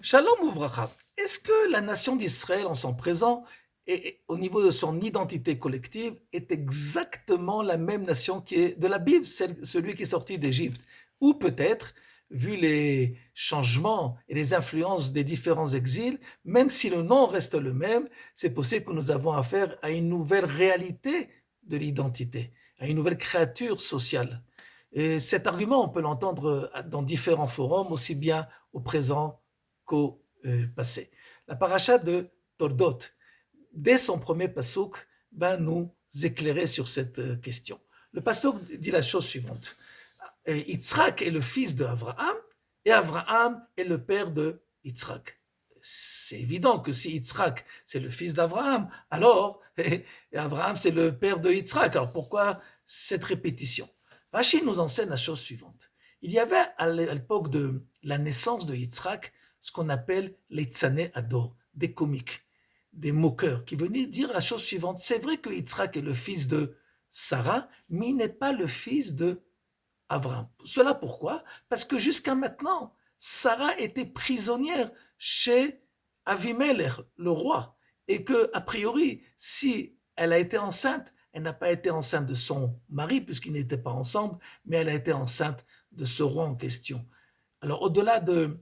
Shalom Ouvracha. Est-ce que la nation d'Israël en son présent et au niveau de son identité collective est exactement la même nation qui est de la Bible, celui qui est sorti d'Égypte? Ou peut-être, vu les changements et les influences des différents exils, même si le nom reste le même, c'est possible que nous avons affaire à une nouvelle réalité de l'identité, à une nouvelle créature sociale. Et cet argument, on peut l'entendre dans différents forums, aussi bien au présent qu'au passé. La paracha de Toldot, dès son premier pasouk, va nous éclairer sur cette question. Le pasouk dit la chose suivante. Yitzhak est le fils d'Abraham et Abraham est le père de Yitzhak. C'est évident que si Yitzhak c'est le fils d'Abraham, alors et Abraham c'est le père de Yitzhak. Alors pourquoi cette répétition? Rachid nous enseigne la chose suivante. Il y avait à l'époque de la naissance de Yitzhak ce qu'on appelle les tzané ador, des comiques, des moqueurs, qui venaient dire la chose suivante. C'est vrai que Yitzhak est le fils de Sarah, mais il n'est pas le fils de Abraham. Cela pourquoi? Parce que jusqu'à maintenant, Sarah était prisonnière chez Avimelech, le roi, et que, a priori, si elle a été enceinte, elle n'a pas été enceinte de son mari, puisqu'ils n'étaient pas ensemble, mais elle a été enceinte de ce roi en question. Alors, au-delà de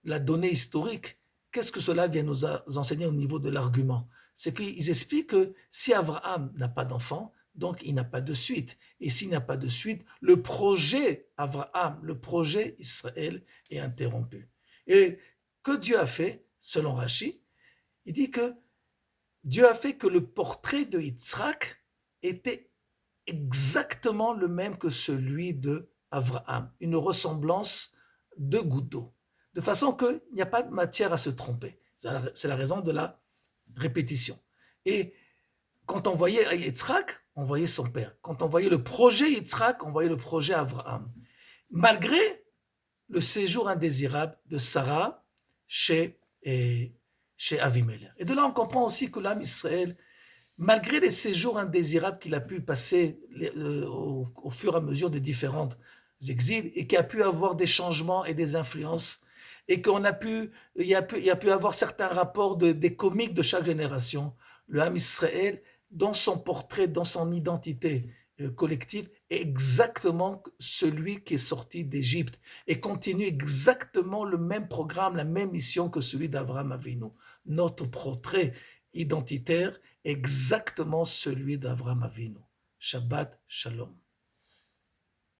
la donnée historique, qu'est-ce que cela vient nous enseigner au niveau de l'argument? C'est qu'ils expliquent que si Abraham n'a pas d'enfant, donc il n'a pas de suite. Et s'il n'a pas de suite, le projet Abraham, le projet Israël est interrompu. Et que Dieu a fait, selon Rashi, il dit que Dieu a fait que le portrait de Yitzhak était exactement le même que celui de Abraham, une ressemblance de goutte d'eau, de façon qu'il n'y a pas de matière à se tromper. C'est la raison de la répétition. Et quand on voyait Yitzhak, on voyait son père. Quand on voyait le projet Yitzhak, on voyait le projet Abraham. Malgré le séjour indésirable de Sarah chez Avimelech. Et de là, on comprend aussi que l'âme Israël, malgré les séjours indésirables qu'il a pu passer au fur et à mesure des différents exils, et qui a pu avoir des changements et des influences, et il y a pu avoir certains rapports des comiques de chaque génération, le Ham Israël, dans son portrait, dans son identité collective, est exactement celui qui est sorti d'Égypte et continue exactement le même programme, la même mission que celui d'Abraham Avinu. Notre portrait identitaire exactement celui d'Avraham Avinu. Shabbat Shalom.